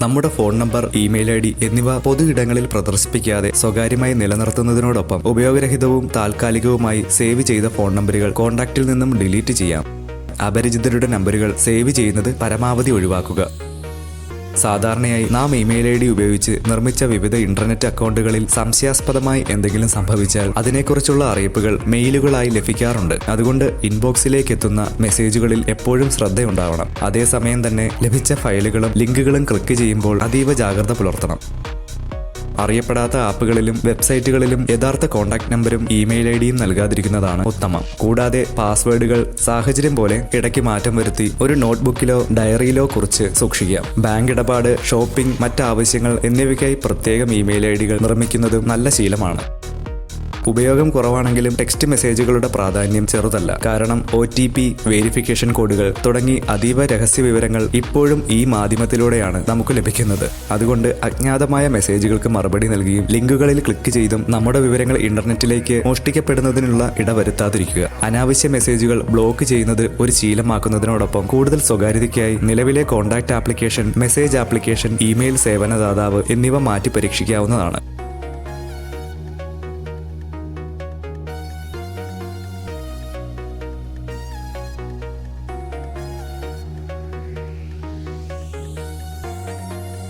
നമ്മുടെ phone number, email ID എന്നിവ പൊതു ഇടങ്ങളിൽ പ്രദർശിപ്പിക്കാതെ സ്വകാര്യമായി നിലനിർത്തുന്നതിനോടൊപ്പം ഉപയോഗരഹിതവും താൽക്കാലികവുമായി സേവ് ചെയ്ത ഫോൺ നമ്പറുകൾ കോൺടാക്റ്റിൽ നിന്നും ഡിലീറ്റ് ചെയ്യാം. അപരിചിതരുടെ നമ്പറുകൾ സേവ് ചെയ്യുന്നത് പരമാവധി ഒഴിവാക്കുക. സാധാരണയായി നാം ഇമെയിൽ ഐഡി ഉപയോഗിച്ച് നിർമ്മിച്ച വിവിധ ഇന്റർനെറ്റ് അക്കൗണ്ടുകളിൽ സംശയാസ്പദമായി എന്തെങ്കിലും സംഭവിച്ചാൽ അതിനെക്കുറിച്ചുള്ള അറിയിപ്പുകൾ മെയിലുകളായി ലഭിക്കാറുണ്ട്. അതുകൊണ്ട് ഇൻബോക്സിലേക്ക് എത്തുന്ന മെസ്സേജുകളിൽ എപ്പോഴും ശ്രദ്ധയുണ്ടാവണം. അതേസമയം തന്നെ ലഭിച്ച ഫയലുകളും ലിങ്കുകളും ക്ലിക്ക് ചെയ്യുമ്പോൾ അതീവ ജാഗ്രത പുലർത്തണം. അറിയപ്പെടാത്ത ആപ്പുകളിലും വെബ്സൈറ്റുകളിലും യഥാർത്ഥ കോൺടാക്ട് നമ്പരും ഇമെയിൽ ഐഡിയും നൽകാതിരിക്കുന്നതാണ് ഉത്തമം. കൂടാതെ പാസ്വേഡുകൾ സാഹചര്യം പോലെ ഇടയ്ക്ക് മാറ്റം വരുത്തി ഒരു നോട്ട്ബുക്കിലോ ഡയറിയിലോ കുറിച്ച് സൂക്ഷിക്കാം. ബാങ്ക് ഇടപാട്, ഷോപ്പിംഗ്, മറ്റാവശ്യങ്ങൾ എന്നിവയ്ക്കായി പ്രത്യേകം ഇമെയിൽ ഐഡികൾ നിർമ്മിക്കുന്നതും നല്ല ശീലമാണ്. ഉപയോഗം കുറവാണെങ്കിലും ടെക്സ്റ്റ് മെസ്സേജുകളുടെ പ്രാധാന്യം ചെറുതല്ല. കാരണം OTP, വേരിഫിക്കേഷൻ കോഡുകൾ തുടങ്ങി അതീവ രഹസ്യ വിവരങ്ങൾ ഇപ്പോഴും ഈ മാധ്യമത്തിലൂടെയാണ് നമുക്ക് ലഭിക്കുന്നത്. അതുകൊണ്ട് അജ്ഞാതമായ മെസ്സേജുകൾക്ക് മറുപടി നൽകിയും ലിങ്കുകളിൽ ക്ലിക്ക് ചെയ്തും നമ്മുടെ വിവരങ്ങൾ ഇന്റർനെറ്റിലേക്ക് മോഷ്ടിക്കപ്പെടുന്നതിനുള്ള ഇടവരുത്താതിരിക്കുക. അനാവശ്യ മെസ്സേജുകൾ ബ്ലോക്ക് ചെയ്യുന്നത് ഒരു ശീലമാക്കുന്നതിനോടൊപ്പം കൂടുതൽ സ്വകാര്യതയ്ക്കായി നിലവിലെ contact application, message application, email സേവനദാതാവ് എന്നിവ മാറ്റി പരീക്ഷിക്കാവുന്നതാണ്.